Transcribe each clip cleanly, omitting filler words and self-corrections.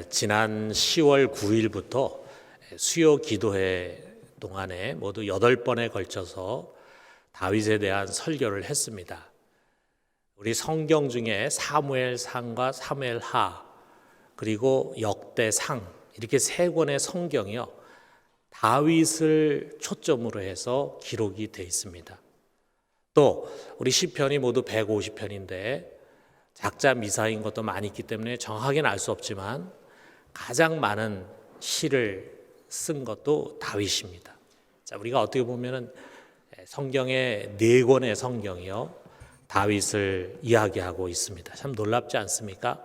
지난 10월 9일부터 수요 기도회 동안에 모두 8번에 걸쳐서 다윗에 대한 설교를 했습니다. 우리 성경 중에 사무엘상과 사무엘하 그리고 역대상 이렇게 3권의 성경이요, 다윗을 초점으로 해서 기록이 되어 있습니다. 또 우리 시편이 모두 150편인데 작자 미사인 것도 많이 있기 때문에 정확하게는 알 수 없지만 가장 많은 시를 쓴 것도 다윗입니다. 자, 우리가 어떻게 보면은 성경의 4권의 성경이요, 다윗을 이야기하고 있습니다. 참 놀랍지 않습니까?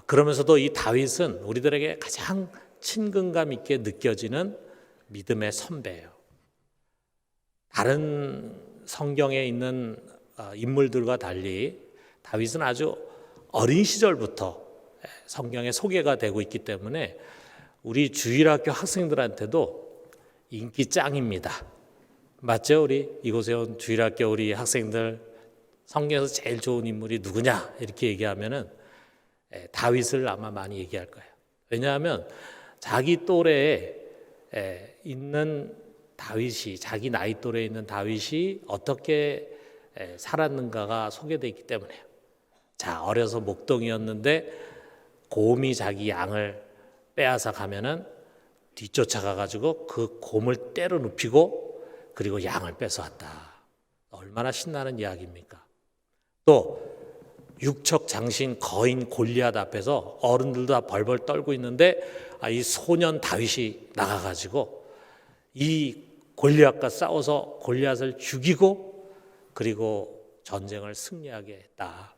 그러면서도 이 다윗은 우리들에게 가장 친근감 있게 느껴지는 믿음의 선배예요. 다른 성경에 있는 인물들과 달리 다윗은 아주 어린 시절부터 성경에 소개가 되고 있기 때문에 우리 주일학교 학생들한테도 인기 짱입니다. 맞죠? 우리 이곳에 온 주일학교 우리 학생들, 성경에서 제일 좋은 인물이 누구냐 이렇게 얘기하면은 다윗을 아마 많이 얘기할 거예요. 왜냐하면 자기 또래에 있는 다윗이, 자기 나이 또래에 있는 다윗이 어떻게 살았는가가 소개되어 있기 때문에요. 자, 어려서 목동이었는데 곰이 자기 양을 빼앗아 가면은 뒤쫓아가 가지고 그 곰을 때려 눕히고 그리고 양을 뺏어왔다. 얼마나 신나는 이야기입니까? 또 육척 장신 거인 골리앗 앞에서 어른들도 다 벌벌 떨고 있는데 이 소년 다윗이 나가가지고 이 골리앗과 싸워서 골리앗을 죽이고 그리고 전쟁을 승리하게 했다.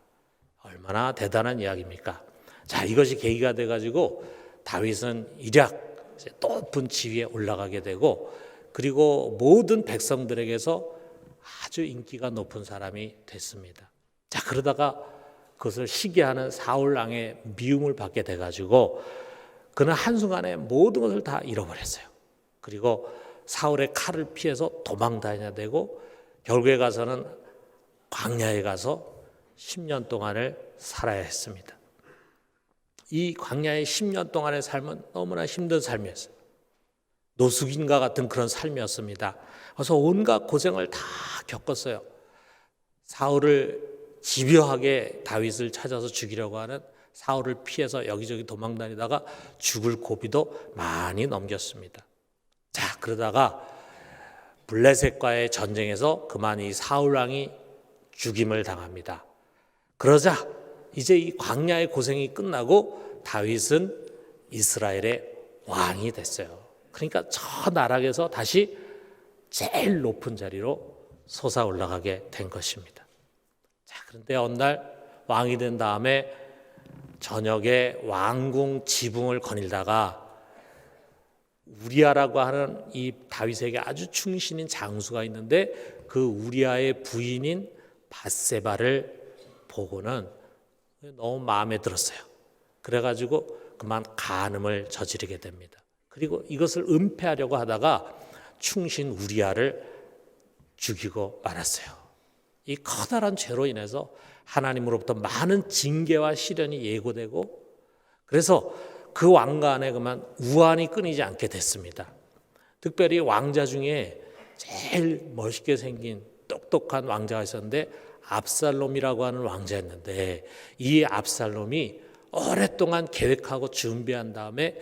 얼마나 대단한 이야기입니까? 자, 이것이 계기가 돼가지고 다윗은 일약 높은 지위에 올라가게 되고 그리고 모든 백성들에게서 아주 인기가 높은 사람이 됐습니다. 자, 그러다가 그것을 시기하는 사울 왕의 미움을 받게 돼가지고 그는 한순간에 모든 것을 다 잃어버렸어요. 그리고 사울의 칼을 피해서 도망 다녀야 되고 결국에 가서는 광야에 가서 10년 동안을 살아야 했습니다. 이 광야의 10년 동안의 삶은 너무나 힘든 삶이었어요. 노숙인과 같은 그런 삶이었습니다. 그래서 온갖 고생을 다 겪었어요. 사울을 집요하게 다윗을 찾아서 죽이려고 하는 사울을 피해서 여기저기 도망다니다가 죽을 고비도 많이 넘겼습니다. 자, 그러다가 블레셋과의 전쟁에서 그만 이 사울 왕이 죽임을 당합니다. 그러자 이제 이 광야의 고생이 끝나고 다윗은 이스라엘의 왕이 됐어요. 그러니까 저 나락에서 다시 제일 높은 자리로 솟아 올라가게 된 것입니다. 자, 그런데 어느 날 왕이 된 다음에 저녁에 왕궁 지붕을 거닐다가 우리아라고 하는 이 다윗에게 아주 충신인 장수가 있는데 그 우리아의 부인인 밧세바를 보고는 너무 마음에 들었어요. 그래가지고 그만 간음을 저지르게 됩니다. 그리고 이것을 은폐하려고 하다가 충신 우리아를 죽이고 말았어요. 이 커다란 죄로 인해서 하나님으로부터 많은 징계와 시련이 예고되고 그래서 그 왕가 안에 그만 우환이 끊이지 않게 됐습니다. 특별히 왕자 중에 제일 멋있게 생긴 똑똑한 왕자가 있었는데 압살롬이라고 하는 왕자였는데 이 압살롬이 오랫동안 계획하고 준비한 다음에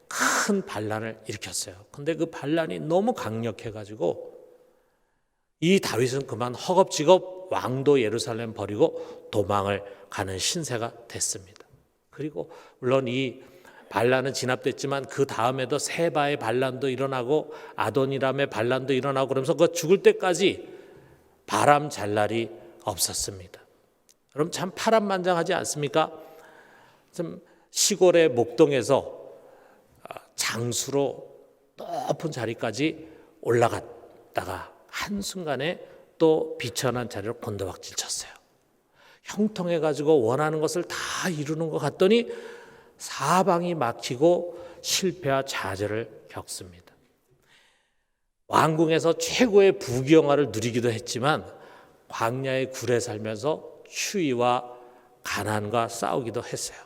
큰 반란을 일으켰어요. 근데 그 반란이 너무 강력해가지고 이 다윗은 그만 허겁지겁 왕도 예루살렘 버리고 도망을 가는 신세가 됐습니다. 그리고 물론 이 반란은 진압됐지만 그 다음에도 세바의 반란도 일어나고 아도니람의 반란도 일어나고 그러면서 그 죽을 때까지 바람 잘 날이 없었습니다. 그럼 참 파란만장하지 않습니까? 좀 시골의 목동에서 장수로 높은 자리까지 올라갔다가 한순간에 또 비천한 자리로 곤두박질 쳤어요. 형통해가지고 원하는 것을 다 이루는 것 같더니 사방이 막히고 실패와 좌절을 겪습니다. 왕궁에서 최고의 부귀영화를 누리기도 했지만 광야의 굴에 살면서 추위와 가난과 싸우기도 했어요.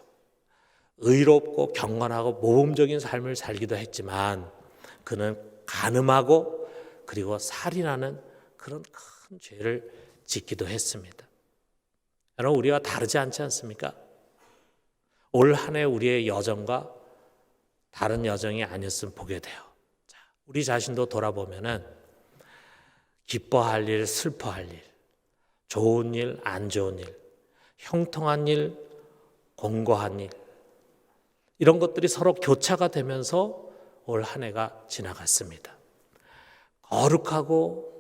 의롭고 경건하고 모범적인 삶을 살기도 했지만 그는 간음하고 그리고 살인하는 그런 큰 죄를 짓기도 했습니다. 여러분, 우리와 다르지 않지 않습니까? 올 한 해 우리의 여정과 다른 여정이 아니었으면 보게 돼요. 자, 우리 자신도 돌아보면은 기뻐할 일, 슬퍼할 일, 좋은 일, 안 좋은 일, 형통한 일, 공고한 일, 이런 것들이 서로 교차가 되면서 올 한 해가 지나갔습니다. 거룩하고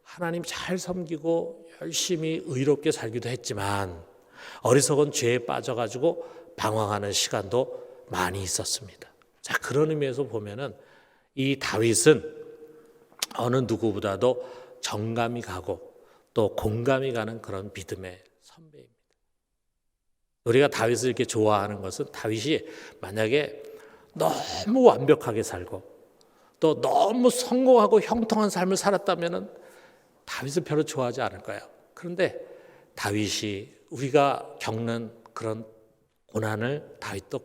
하나님 잘 섬기고 열심히 의롭게 살기도 했지만 어리석은 죄에 빠져가지고 방황하는 시간도 많이 있었습니다. 자, 그런 의미에서 보면은 이 다윗은 어느 누구보다도 정감이 가고 또 공감이 가는 그런 믿음의 선배입니다. 우리가 다윗을 이렇게 좋아하는 것은 다윗이 만약에 너무 완벽하게 살고 또 너무 성공하고 형통한 삶을 살았다면은 다윗을 별로 좋아하지 않을 거예요. 그런데 다윗이 우리가 겪는 그런 고난을 다윗도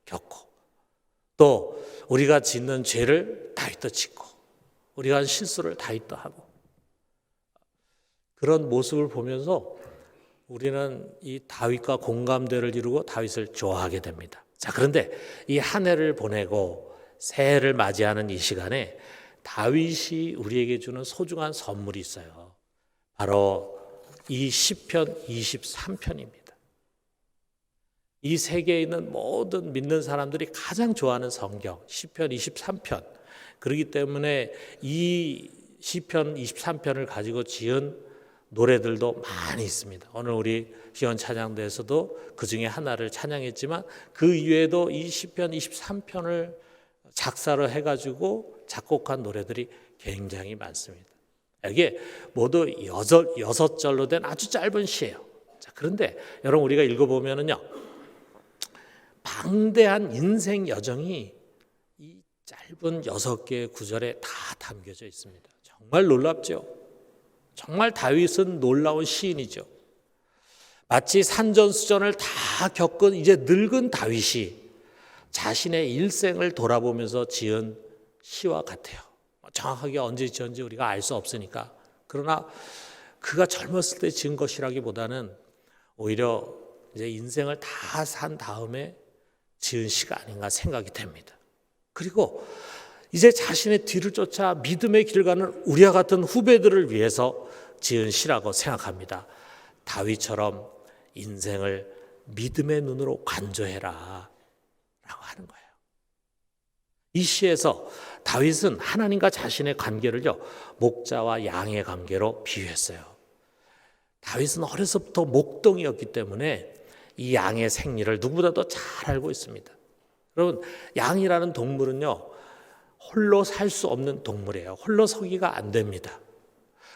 겪고 또 우리가 짓는 죄를 다윗도 짓고 우리가 한 실수를 다윗도 하고 그런 모습을 보면서 우리는 이 다윗과 공감대를 이루고 다윗을 좋아하게 됩니다. 자, 그런데 이 한 해를 보내고 새해를 맞이하는 이 시간에 다윗이 우리에게 주는 소중한 선물이 있어요. 바로 이 시편 23편입니다. 이 세계에 있는 모든 믿는 사람들이 가장 좋아하는 성경 시편 23편. 그렇기 때문에 이 시편 23편을 가지고 지은 노래들도 많이 있습니다. 오늘 우리 시원 찬양대에서도 그 중에 하나를 찬양했지만 그 이외에도 이 시편 23편을 작사를 해가지고 작곡한 노래들이 굉장히 많습니다. 이게 모두 6절로 된 아주 짧은 시예요. 자, 그런데 여러분 우리가 읽어보면은요, 방대한 인생 여정이 이 짧은 6개의 구절에 다 담겨져 있습니다. 정말 놀랍죠. 정말 다윗은 놀라운 시인이죠. 마치 산전수전을 다 겪은 이제 늙은 다윗이 자신의 일생을 돌아보면서 지은 시와 같아요. 정확하게 언제 지었는지 우리가 알 수 없으니까. 그러나 그가 젊었을 때 지은 것이라기보다는 오히려 이제 인생을 다 산 다음에 지은 시가 아닌가 생각이 됩니다. 그리고 이제 자신의 뒤를 쫓아 믿음의 길을 가는 우리와 같은 후배들을 위해서 지은 시라고 생각합니다. 다윗처럼 인생을 믿음의 눈으로 간조해라 라고 하는 거예요. 이 시에서 다윗은 하나님과 자신의 관계를요, 목자와 양의 관계로 비유했어요. 다윗은 어려서부터 목동이었기 때문에 이 양의 생리를 누구보다도 잘 알고 있습니다. 여러분, 양이라는 동물은요, 홀로 살 수 없는 동물이에요. 홀로 서기가 안 됩니다.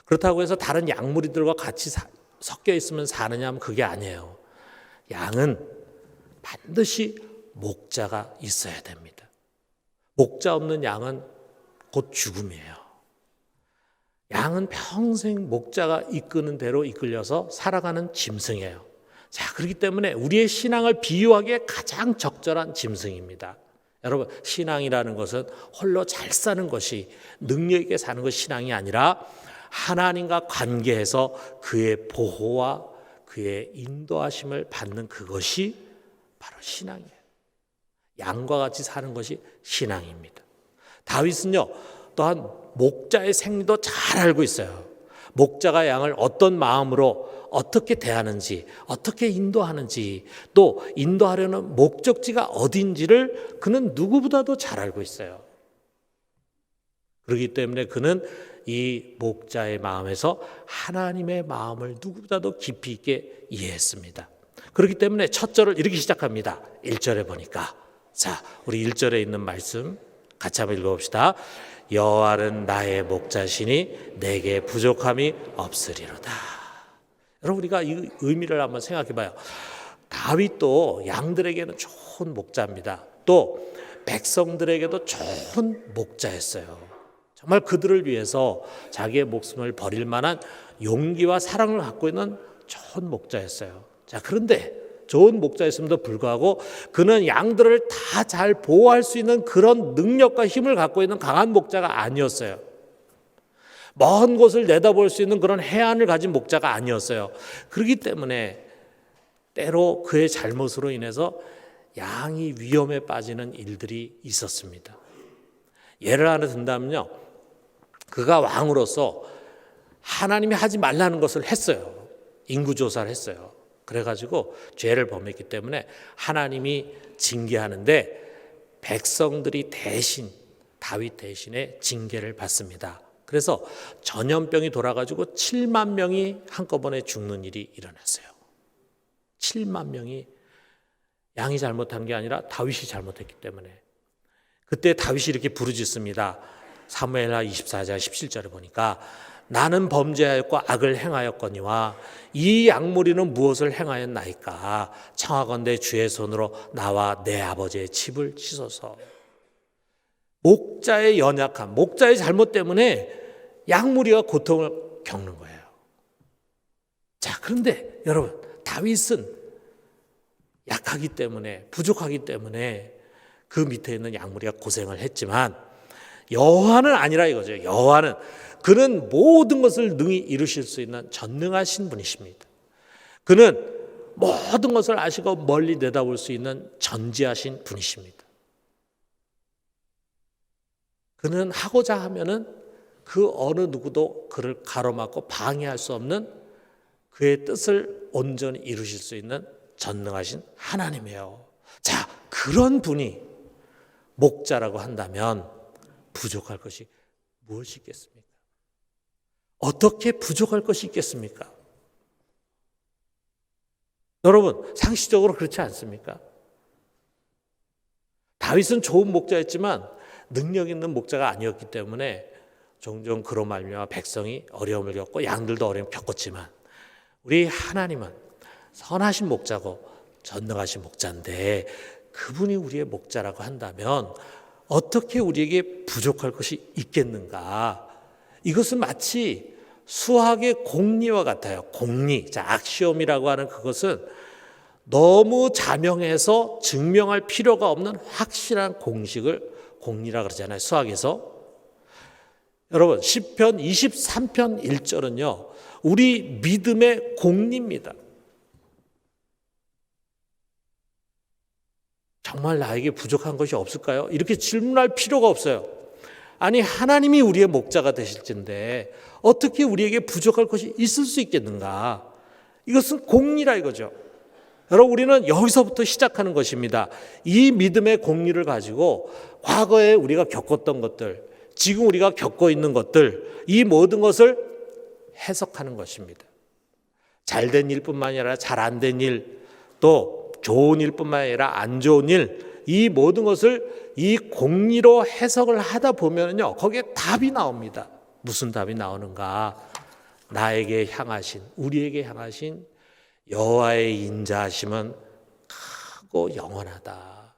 그렇다고 해서 다른 양무리들과 같이 섞여 있으면 사느냐 하면 그게 아니에요. 양은 반드시 목자가 있어야 됩니다. 목자 없는 양은 곧 죽음이에요. 양은 평생 목자가 이끄는 대로 이끌려서 살아가는 짐승이에요. 자, 그렇기 때문에 우리의 신앙을 비유하기에 가장 적절한 짐승입니다. 여러분, 신앙이라는 것은 홀로 잘 사는 것이, 능력 있게 사는 것이 신앙이 아니라 하나님과 관계해서 그의 보호와 그의 인도하심을 받는 그것이 바로 신앙이에요. 양과 같이 사는 것이 신앙입니다. 다윗은요, 또한 목자의 생리도 잘 알고 있어요. 목자가 양을 어떤 마음으로 어떻게 대하는지, 어떻게 인도하는지, 또 인도하려는 목적지가 어딘지를 그는 누구보다도 잘 알고 있어요. 그렇기 때문에 그는 이 목자의 마음에서 하나님의 마음을 누구보다도 깊이 있게 이해했습니다. 그렇기 때문에 첫 절을 이렇게 시작합니다. 1절에 보니까, 자, 우리 1절에 있는 말씀 같이 한번 읽어봅시다. 여호와는 나의 목자시니 내게 부족함이 없으리로다. 여러분, 우리가 이 의미를 한번 생각해 봐요. 다윗도 양들에게는 좋은 목자입니다. 또 백성들에게도 좋은 목자였어요. 정말 그들을 위해서 자기의 목숨을 버릴 만한 용기와 사랑을 갖고 있는 좋은 목자였어요. 자, 그런데 좋은 목자였음에도 불구하고 그는 양들을 다 잘 보호할 수 있는 그런 능력과 힘을 갖고 있는 강한 목자가 아니었어요. 먼 곳을 내다볼 수 있는 그런 해안을 가진 목자가 아니었어요. 그렇기 때문에 때로 그의 잘못으로 인해서 양이 위험에 빠지는 일들이 있었습니다. 예를 하나 든다면요, 그가 왕으로서 하나님이 하지 말라는 것을 했어요. 인구조사를 했어요. 그래가지고 죄를 범했기 때문에 하나님이 징계하는데 백성들이 대신, 다윗 대신에 징계를 받습니다. 그래서 전염병이 돌아가지고 7만 명이 한꺼번에 죽는 일이 일어났어요. 7만 명이 양이 잘못한 게 아니라 다윗이 잘못했기 때문에. 그때 다윗이 이렇게 부르짖습니다. 사무엘하 24장 17절에 보니까 나는 범죄하였고 악을 행하였거니와 이 양무리는 무엇을 행하였나이까? 청하건대 주의 손으로 나와 내 아버지의 집을 치소서. 목자의 연약함, 목자의 잘못 때문에 양무리가 고통을 겪는 거예요. 자, 그런데 여러분, 다윗은 약하기 때문에, 부족하기 때문에 그 밑에 있는 양무리가 고생을 했지만 여호와는 아니라 이거죠. 여호와는 그는 모든 것을 능히 이루실 수 있는 전능하신 분이십니다. 그는 모든 것을 아시고 멀리 내다볼 수 있는 전지하신 분이십니다. 그는 하고자 하면은 그 어느 누구도 그를 가로막고 방해할 수 없는 그의 뜻을 온전히 이루실 수 있는 전능하신 하나님이에요. 자, 그런 분이 목자라고 한다면 부족할 것이 무엇이 있겠습니까? 어떻게 부족할 것이 있겠습니까? 여러분, 상식적으로 그렇지 않습니까? 다윗은 좋은 목자였지만 능력 있는 목자가 아니었기 때문에 종종 그로 말미암아 백성이 어려움을 겪고 양들도 어려움을 겪었지만 우리 하나님은 선하신 목자고 전능하신 목자인데 그분이 우리의 목자라고 한다면 어떻게 우리에게 부족할 것이 있겠는가? 이것은 마치 수학의 공리와 같아요. 공리, 자, 악시옴이라고 하는 그것은 너무 자명해서 증명할 필요가 없는 확실한 공식을 공리라고 그러잖아요. 수학에서. 여러분, 시편 23편 1절은요, 우리 믿음의 공리입니다. 정말 나에게 부족한 것이 없을까요? 이렇게 질문할 필요가 없어요. 아니, 하나님이 우리의 목자가 되실진데 어떻게 우리에게 부족할 것이 있을 수 있겠는가? 이것은 공리라 이거죠. 여러분, 우리는 여기서부터 시작하는 것입니다. 이 믿음의 공리를 가지고 과거에 우리가 겪었던 것들, 지금 우리가 겪고 있는 것들, 이 모든 것을 해석하는 것입니다. 잘된 일뿐만 아니라 잘 안 된 일, 또 좋은 일뿐만 아니라 안 좋은 일, 이 모든 것을 이 공리로 해석을 하다 보면요, 거기에 답이 나옵니다. 무슨 답이 나오는가? 나에게 향하신, 우리에게 향하신 여호와의 인자하심은 크고 영원하다.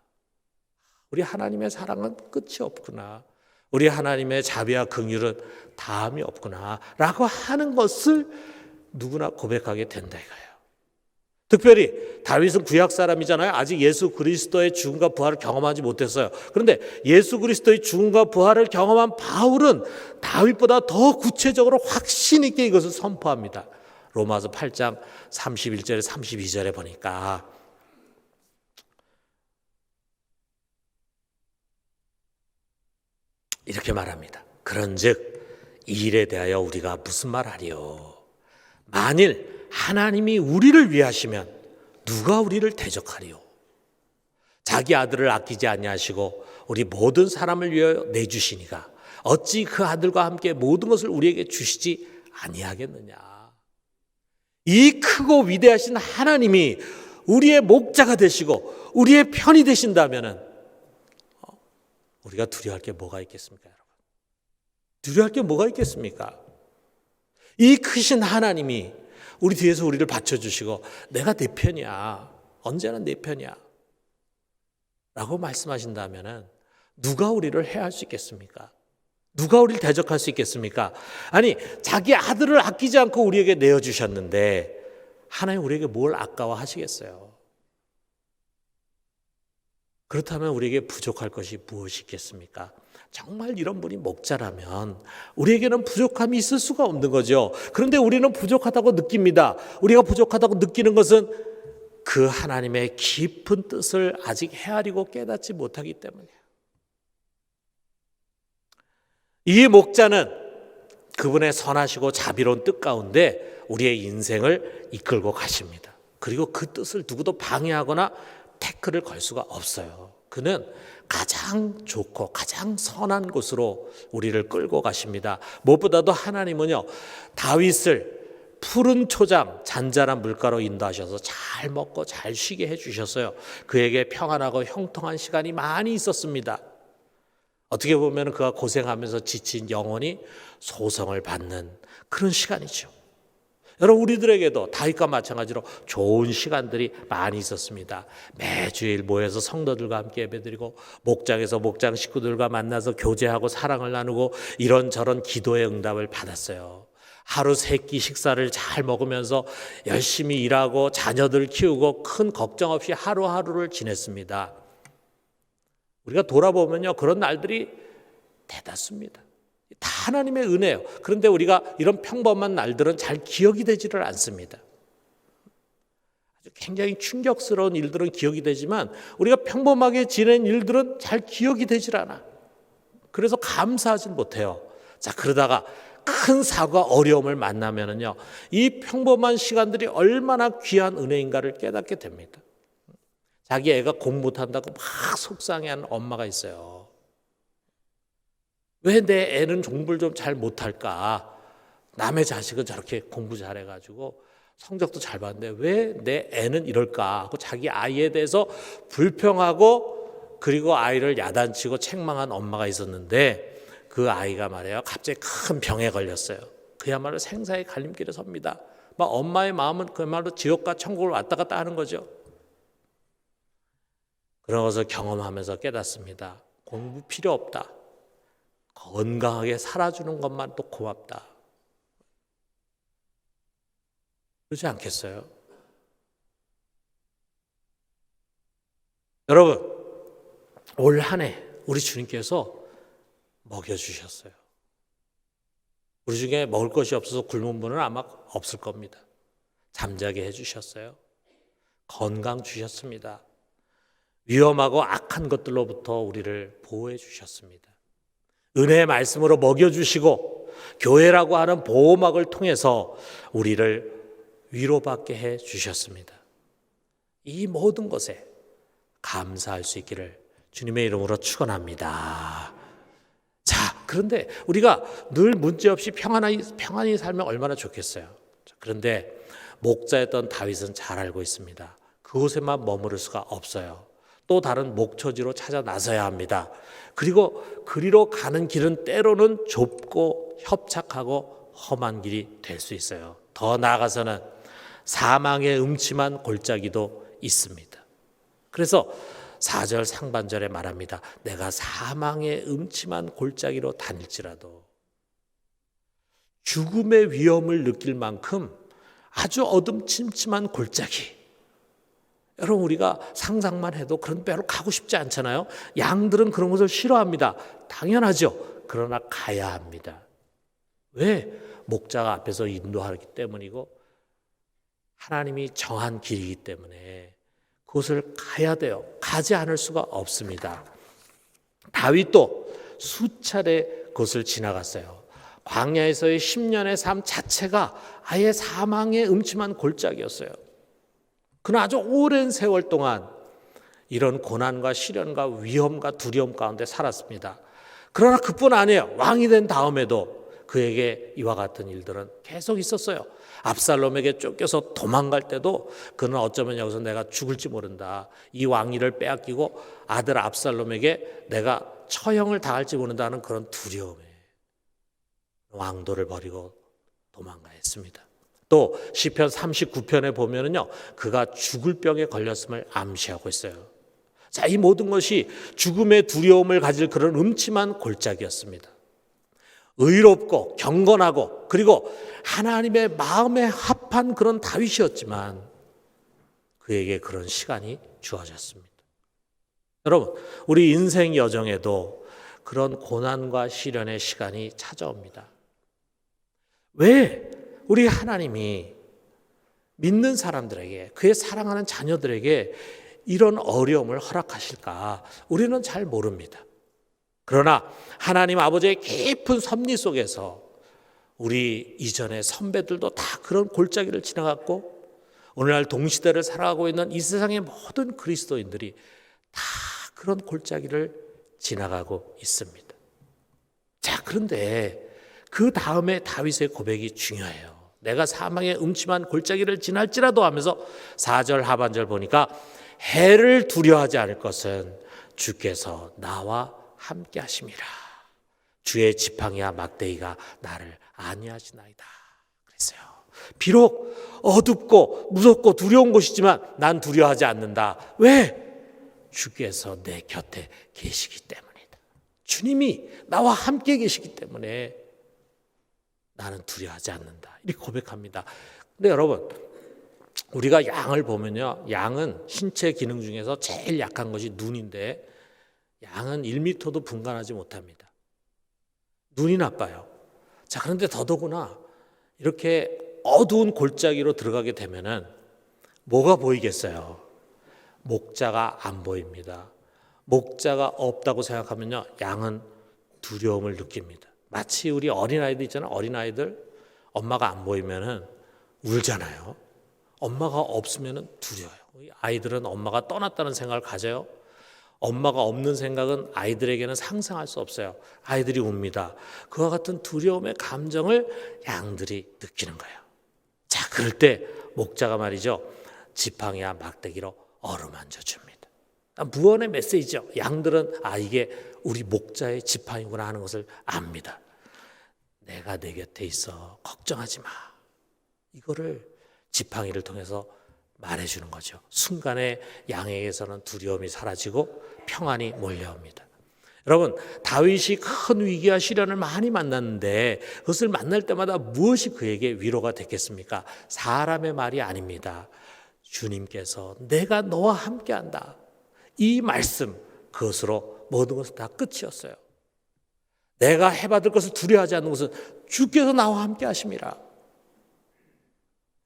우리 하나님의 사랑은 끝이 없구나. 우리 하나님의 자비와 긍휼은 다함이 없구나 라고 하는 것을 누구나 고백하게 된다 이거예요. 특별히 다윗은 구약 사람이잖아요. 아직 예수 그리스도의 죽음과 부활을 경험하지 못했어요. 그런데 예수 그리스도의 죽음과 부활을 경험한 바울은 다윗보다 더 구체적으로 확신 있게 이것을 선포합니다. 로마서 8장 31절에 32절에 보니까 이렇게 말합니다. 그런즉 이 일에 대하여 우리가 무슨 말하리요? 만일 하나님이 우리를 위하시면 누가 우리를 대적하리요? 자기 아들을 아끼지 아니하시고 우리 모든 사람을 위하여 내주시니가 어찌 그 아들과 함께 모든 것을 우리에게 주시지 아니하겠느냐? 이 크고 위대하신 하나님이 우리의 목자가 되시고 우리의 편이 되신다면 우리가 두려워할 게 뭐가 있겠습니까, 여러분? 두려워할 게 뭐가 있겠습니까? 이 크신 하나님이 우리 뒤에서 우리를 받쳐주시고 내가 내 편이야, 언제나 내 편이야 라고 말씀하신다면 누가 우리를 해할 수 있겠습니까? 누가 우리를 대적할 수 있겠습니까? 아니, 자기 아들을 아끼지 않고 우리에게 내어주셨는데 하나님 우리에게 뭘 아까워하시겠어요? 그렇다면 우리에게 부족할 것이 무엇이 있겠습니까? 정말 이런 분이 목자라면 우리에게는 부족함이 있을 수가 없는 거죠. 그런데 우리는 부족하다고 느낍니다. 우리가 부족하다고 느끼는 것은 그 하나님의 깊은 뜻을 아직 헤아리고 깨닫지 못하기 때문이에요. 이 목자는 그분의 선하시고 자비로운 뜻 가운데 우리의 인생을 이끌고 가십니다. 그리고 그 뜻을 누구도 방해하거나 태클을 걸 수가 없어요. 그는 가장 좋고 가장 선한 곳으로 우리를 끌고 가십니다. 무엇보다도 하나님은요, 다윗을 푸른 초장, 잔잔한 물가로 인도하셔서 잘 먹고 잘 쉬게 해주셨어요. 그에게 평안하고 형통한 시간이 많이 있었습니다. 어떻게 보면 그가 고생하면서 지친 영혼이 소성을 받는 그런 시간이죠. 여러분, 우리들에게도 다윗과 마찬가지로 좋은 시간들이 많이 있었습니다. 매주일 모여서 성도들과 함께 예배드리고 목장에서 목장 식구들과 만나서 교제하고 사랑을 나누고 이런저런 기도의 응답을 받았어요. 하루 세 끼 식사를 잘 먹으면서 열심히 일하고 자녀들 키우고 큰 걱정 없이 하루하루를 지냈습니다. 우리가 돌아보면요, 그런 날들이 대다수입니다. 다 하나님의 은혜예요. 그런데 우리가 이런 평범한 날들은 잘 기억이 되지를 않습니다. 아주 굉장히 충격스러운 일들은 기억이 되지만 우리가 평범하게 지낸 일들은 잘 기억이 되질 않아. 그래서 감사하진 못해요. 자, 그러다가 큰 사고와 어려움을 만나면은요, 이 평범한 시간들이 얼마나 귀한 은혜인가를 깨닫게 됩니다. 자기 애가 공부 못한다고 막 속상해하는 엄마가 있어요. 왜 내 애는 공부를 좀 잘 못할까? 남의 자식은 저렇게 공부 잘해가지고 성적도 잘 받는데 왜 내 애는 이럴까? 하고 자기 아이에 대해서 불평하고 그리고 아이를 야단치고 책망한 엄마가 있었는데 그 아이가 말이에요, 갑자기 큰 병에 걸렸어요. 그야말로 생사의 갈림길에 섭니다. 막 엄마의 마음은 그야말로 지옥과 천국을 왔다 갔다 하는 거죠. 그런 것을 경험하면서 깨닫습니다. 공부 필요 없다. 건강하게 살아주는 것만 또 고맙다. 그렇지 않겠어요? 여러분, 올 한 해 우리 주님께서 먹여주셨어요. 우리 중에 먹을 것이 없어서 굶은 분은 아마 없을 겁니다. 잠자게 해주셨어요. 건강 주셨습니다. 위험하고 악한 것들로부터 우리를 보호해 주셨습니다. 은혜의 말씀으로 먹여주시고 교회라고 하는 보호막을 통해서 우리를 위로받게 해 주셨습니다. 이 모든 것에 감사할 수 있기를 주님의 이름으로 축원합니다. 자, 그런데 우리가 늘 문제없이 평안히 살면 얼마나 좋겠어요. 그런데 목자였던 다윗은 잘 알고 있습니다. 그곳에만 머무를 수가 없어요. 또 다른 목초지로 찾아 나서야 합니다. 그리고 그리로 가는 길은 때로는 좁고 협착하고 험한 길이 될 수 있어요. 더 나아가서는 사망의 음침한 골짜기도 있습니다. 그래서 4절 상반절에 말합니다. 내가 사망의 음침한 골짜기로 다닐지라도, 죽음의 위험을 느낄 만큼 아주 어둠침침한 골짜기. 여러분, 우리가 상상만 해도 그런 데로 가고 싶지 않잖아요. 양들은 그런 것을 싫어합니다. 당연하죠. 그러나 가야 합니다. 왜? 목자가 앞에서 인도하기 때문이고 하나님이 정한 길이기 때문에 그곳을 가야 돼요. 가지 않을 수가 없습니다. 다윗도 수차례 그곳을 지나갔어요. 광야에서의 10년의 삶 자체가 아예 사망의 음침한 골짜기였어요. 그는 아주 오랜 세월 동안 이런 고난과 시련과 위험과 두려움 가운데 살았습니다. 그러나 그뿐 아니에요. 왕이 된 다음에도 그에게 이와 같은 일들은 계속 있었어요. 압살롬에게 쫓겨서 도망갈 때도 그는 어쩌면 여기서 내가 죽을지 모른다. 이 왕위를 빼앗기고 아들 압살롬에게 내가 처형을 당할지 모른다는 그런 두려움에 왕도를 버리고 도망가야 했습니다. 또 시편 39편에 보면은요, 그가 죽을 병에 걸렸음을 암시하고 있어요. 자, 이 모든 것이 죽음의 두려움을 가질 그런 음침한 골짜기였습니다. 의롭고 경건하고 그리고 하나님의 마음에 합한 그런 다윗이었지만 그에게 그런 시간이 주어졌습니다. 여러분, 우리 인생 여정에도 그런 고난과 시련의 시간이 찾아옵니다. 왜 우리 하나님이 믿는 사람들에게, 그의 사랑하는 자녀들에게 이런 어려움을 허락하실까? 우리는 잘 모릅니다. 그러나 하나님 아버지의 깊은 섭리 속에서 우리 이전의 선배들도 다 그런 골짜기를 지나갔고, 오늘날 동시대를 살아가고 있는 이 세상의 모든 그리스도인들이 다 그런 골짜기를 지나가고 있습니다. 자, 그런데 그 다음에 다윗의 고백이 중요해요. 내가 사망의 음침한 골짜기를 지날지라도 하면서 4절 하반절 보니까 해를 두려워하지 않을 것은 주께서 나와 함께 하심이라. 주의 지팡이와 막대기가 나를 안위하시나이다 그랬어요. 비록 어둡고 무섭고 두려운 곳이지만 난 두려워하지 않는다. 왜? 주께서 내 곁에 계시기 때문이다. 주님이 나와 함께 계시기 때문에 나는 두려워하지 않는다. 이렇게 고백합니다. 근데 여러분, 우리가 양을 보면요, 양은 신체 기능 중에서 제일 약한 것이 눈인데 양은 1m도 분간하지 못합니다. 눈이 나빠요. 자, 그런데 더더구나 이렇게 어두운 골짜기로 들어가게 되면은 뭐가 보이겠어요? 목자가 안 보입니다. 목자가 없다고 생각하면요, 양은 두려움을 느낍니다. 마치 우리 어린아이들 있잖아요. 어린아이들 엄마가 안 보이면은 울잖아요. 엄마가 없으면은 두려워요. 아이들은 엄마가 떠났다는 생각을 가져요. 엄마가 없는 생각은 아이들에게는 상상할 수 없어요. 아이들이 웁니다. 그와 같은 두려움의 감정을 양들이 느끼는 거예요. 자, 그럴 때 목자가 말이죠, 지팡이와 막대기로 어루만져 줍니다. 무언의 메시지죠. 양들은 이게 우리 목자의 지팡이구나 하는 것을 압니다. 내가 내 곁에 있어, 걱정하지 마. 이거를 지팡이를 통해서 말해주는 거죠. 순간에 양에게서는 두려움이 사라지고 평안이 몰려옵니다. 여러분, 다윗이 큰 위기와 시련을 많이 만났는데 그것을 만날 때마다 무엇이 그에게 위로가 됐겠습니까? 사람의 말이 아닙니다. 주님께서 내가 너와 함께한다. 이 말씀, 그것으로 모든 것은 다 끝이었어요. 내가 해받을 것을 두려워하지 않는 것은 주께서 나와 함께 하심이라.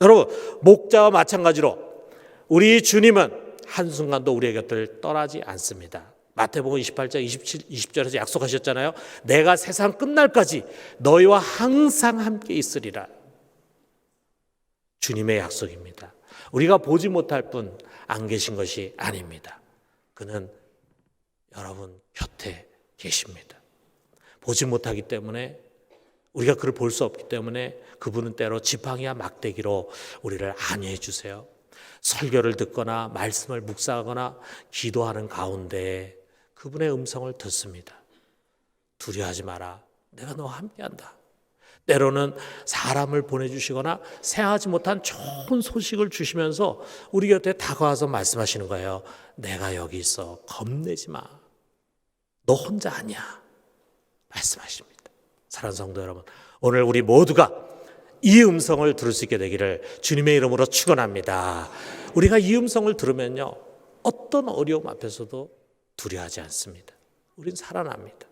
여러분, 목자와 마찬가지로 우리 주님은 한순간도 우리의 곁을 떠나지 않습니다. 마태복음 28장 20절에서 약속하셨잖아요. 내가 세상 끝날까지 너희와 항상 함께 있으리라. 주님의 약속입니다. 우리가 보지 못할 뿐 안 계신 것이 아닙니다. 그는 여러분 곁에 계십니다. 보지 못하기 때문에, 우리가 그를 볼 수 없기 때문에 그분은 때로 지팡이와 막대기로 우리를 안위해 주세요. 설교를 듣거나 말씀을 묵상하거나 기도하는 가운데 그분의 음성을 듣습니다. 두려워하지 마라. 내가 너와 함께한다. 때로는 사람을 보내주시거나 생각하지 못한 좋은 소식을 주시면서 우리 곁에 다가와서 말씀하시는 거예요. 내가 여기 있어. 겁내지 마. 너 혼자 아니야. 말씀하십니다. 사랑하는 성도 여러분, 오늘 우리 모두가 이 음성을 들을 수 있게 되기를 주님의 이름으로 축원합니다. 우리가 이 음성을 들으면요, 어떤 어려움 앞에서도 두려워하지 않습니다. 우린 살아납니다.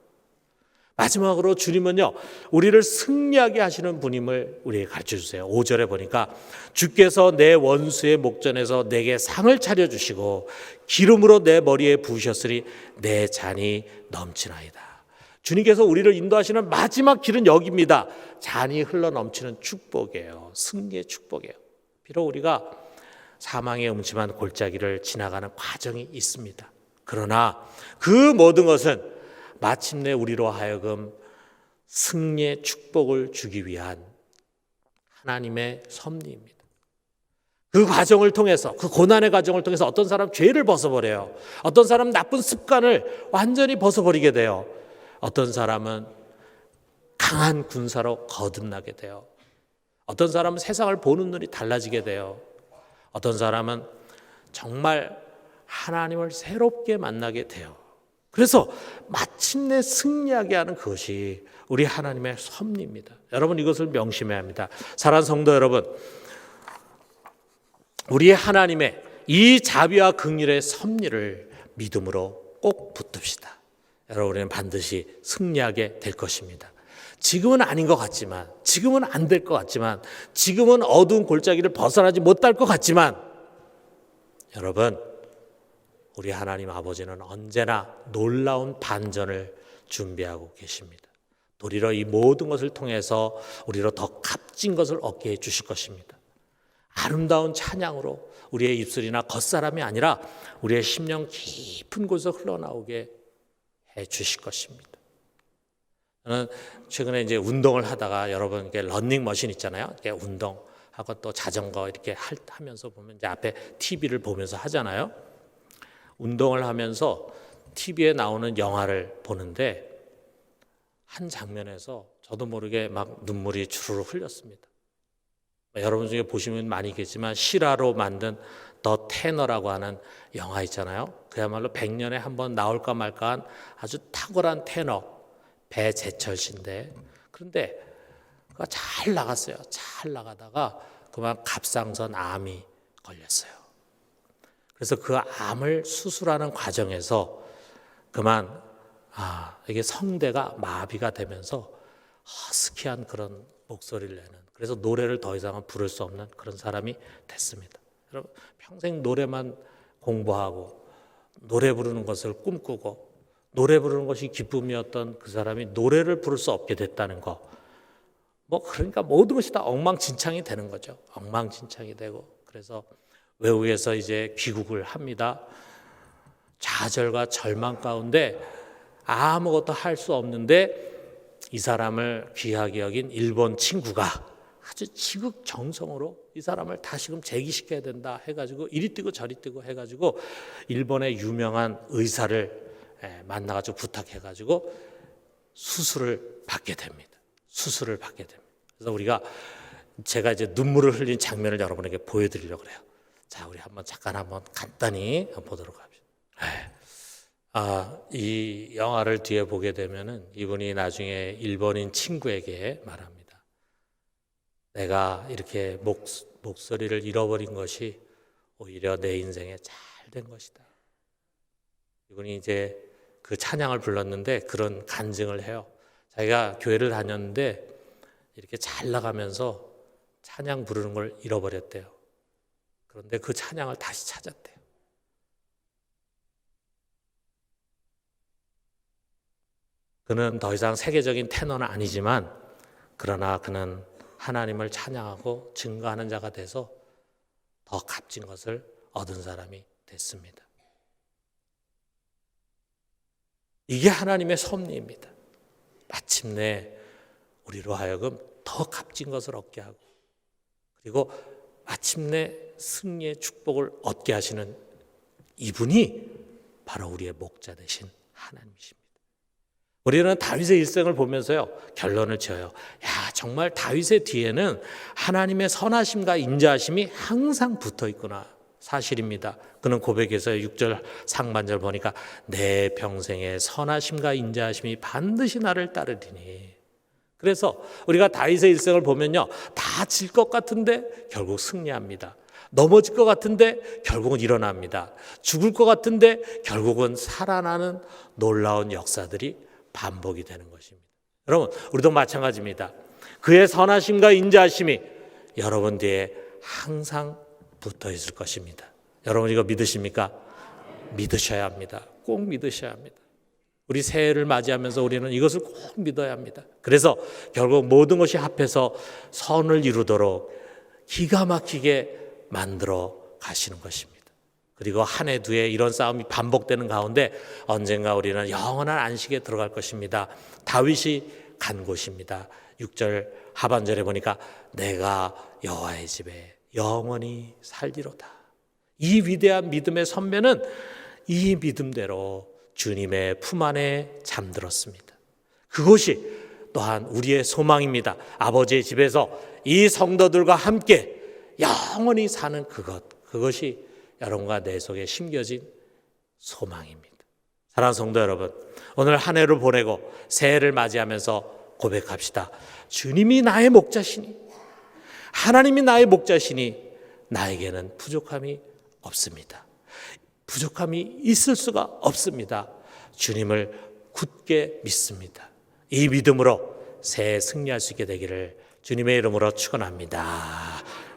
마지막으로 주님은요, 우리를 승리하게 하시는 분임을 우리에게 가르쳐 주세요. 5절에 보니까 주께서 내 원수의 목전에서 내게 상을 차려주시고 기름으로 내 머리에 부으셨으니 내 잔이 넘치나이다. 주님께서 우리를 인도하시는 마지막 길은 여기입니다. 잔이 흘러 넘치는 축복이에요. 승리의 축복이에요. 비록 우리가 사망의 음침한 골짜기를 지나가는 과정이 있습니다. 그러나 그 모든 것은 마침내 우리로 하여금 승리의 축복을 주기 위한 하나님의 섭리입니다. 그 과정을 통해서, 그 고난의 과정을 통해서 어떤 사람 죄를 벗어버려요. 어떤 사람 나쁜 습관을 완전히 벗어버리게 돼요. 어떤 사람은 강한 군사로 거듭나게 돼요. 어떤 사람은 세상을 보는 눈이 달라지게 돼요. 어떤 사람은 정말 하나님을 새롭게 만나게 돼요. 그래서 마침내 승리하게 하는 그것이 우리 하나님의 섭리입니다. 여러분, 이것을 명심해야 합니다. 사랑하는 성도 여러분, 우리 하나님의 이 자비와 긍휼의 섭리를 믿음으로 꼭 붙듭시다. 여러분, 우리는 반드시 승리하게 될 것입니다. 지금은 아닌 것 같지만, 지금은 안 될 것 같지만, 지금은 어두운 골짜기를 벗어나지 못할 것 같지만, 여러분, 우리 하나님 아버지는 언제나 놀라운 반전을 준비하고 계십니다. 도리어 이 모든 것을 통해서 우리로 더 값진 것을 얻게 해 주실 것입니다. 아름다운 찬양으로 우리의 입술이나 겉사람이 아니라 우리의 심령 깊은 곳에서 흘러나오게 해 주실 것입니다. 저는 최근에 이제 운동을 하다가 여러분 이렇게 러닝머신 있잖아요. 이렇게 운동하고 또 자전거 이렇게 하면서 보면 이제 앞에 TV를 보면서 하잖아요. 운동을 하면서 TV에 나오는 영화를 보는데 한 장면에서 저도 모르게 막 눈물이 주르륵 흘렸습니다. 여러분 중에 보시면 많이 계시지만 실화로 만든 더 테너라고 하는 영화 있잖아요. 그야말로 100년에 한 번 나올까 말까한 아주 탁월한 테너 배재철 씨인데, 그런데 그가 잘 나갔어요. 잘 나가다가 그만 갑상선 암이 걸렸어요. 그래서 그 암을 수술하는 과정에서 그만 이게 성대가 마비가 되면서 허스키한 그런 목소리를 내는, 그래서 노래를 더 이상은 부를 수 없는 그런 사람이 됐습니다. 여러분, 평생 노래만 공부하고 노래 부르는 것을 꿈꾸고 노래 부르는 것이 기쁨이었던 그 사람이 노래를 부를 수 없게 됐다는 거, 그러니까 모든 것이 다 엉망진창이 되는 거죠. 엉망진창이 되고, 그래서 외국에서 이제 귀국을 합니다. 좌절과 절망 가운데 아무것도 할 수 없는데 이 사람을 귀하게 여긴 일본 친구가 아주 지극정성으로 이 사람을 다시금 재기시켜야 된다 해가지고 이리 뛰고 저리 뛰고 해가지고 일본의 유명한 의사를 만나가지고 부탁해가지고 수술을 받게 됩니다. 수술을 받게 됩니다. 그래서 제가 이제 눈물을 흘린 장면을 여러분에게 보여드리려고 그래요. 자, 우리 잠깐 간단히 보도록 합시다. 이 영화를 뒤에 보게 되면은 이분이 나중에 일본인 친구에게 말합니다. 내가 이렇게 목소리를 잃어버린 것이 오히려 내 인생에 잘 된 것이다. 이분이 이제 그 찬양을 불렀는데 그런 간증을 해요. 자기가 교회를 다녔는데 이렇게 잘 나가면서 찬양 부르는 걸 잃어버렸대요. 그런데 그 찬양을 다시 찾았대요. 그는 더 이상 세계적인 테너는 아니지만 그러나 그는 하나님을 찬양하고 증거하는 자가 돼서 더 값진 것을 얻은 사람이 됐습니다. 이게 하나님의 섭리입니다. 마침내 우리로 하여금 더 값진 것을 얻게 하고, 그리고 마침내 승리의 축복을 얻게 하시는 이분이 바로 우리의 목자 되신 하나님이십니다. 우리는 다윗의 일생을 보면서요, 결론을 지어요. 정말 다윗의 뒤에는 하나님의 선하심과 인자하심이 항상 붙어 있구나. 사실입니다. 그는 고백에서 6절 상반절 보니까 내 평생에 선하심과 인자하심이 반드시 나를 따르리니. 그래서 우리가 다윗의 일생을 보면요, 다 질 것 같은데 결국 승리합니다. 넘어질 것 같은데 결국은 일어납니다. 죽을 것 같은데 결국은 살아나는 놀라운 역사들이 반복이 되는 것입니다. 여러분, 우리도 마찬가지입니다. 그의 선하심과 인자하심이 여러분 뒤에 항상 붙어 있을 것입니다. 여러분, 이거 믿으십니까? 믿으셔야 합니다. 꼭 믿으셔야 합니다. 우리 새해를 맞이하면서 우리는 이것을 꼭 믿어야 합니다. 그래서 결국 모든 것이 합해서 선을 이루도록 기가 막히게 만들어 가시는 것입니다. 그리고 한 해 두 해 이런 싸움이 반복되는 가운데 언젠가 우리는 영원한 안식에 들어갈 것입니다. 다윗이 간 곳입니다. 6절 하반절에 보니까 내가 여호와의 집에 영원히 살리로다. 이 위대한 믿음의 선배는 이 믿음대로 주님의 품 안에 잠들었습니다. 그것이 또한 우리의 소망입니다. 아버지의 집에서 이 성도들과 함께 영원히 사는 그것이 여러분과 내 속에 심겨진 소망입니다. 사랑하는 성도 여러분, 오늘 한 해를 보내고 새해를 맞이하면서 고백합시다. 주님이 나의 목자시니, 하나님이 나의 목자시니 나에게는 부족함이 없습니다. 부족함이 있을 수가 없습니다. 주님을 굳게 믿습니다. 이 믿음으로 새해 승리할 수 있게 되기를 주님의 이름으로 축원합니다.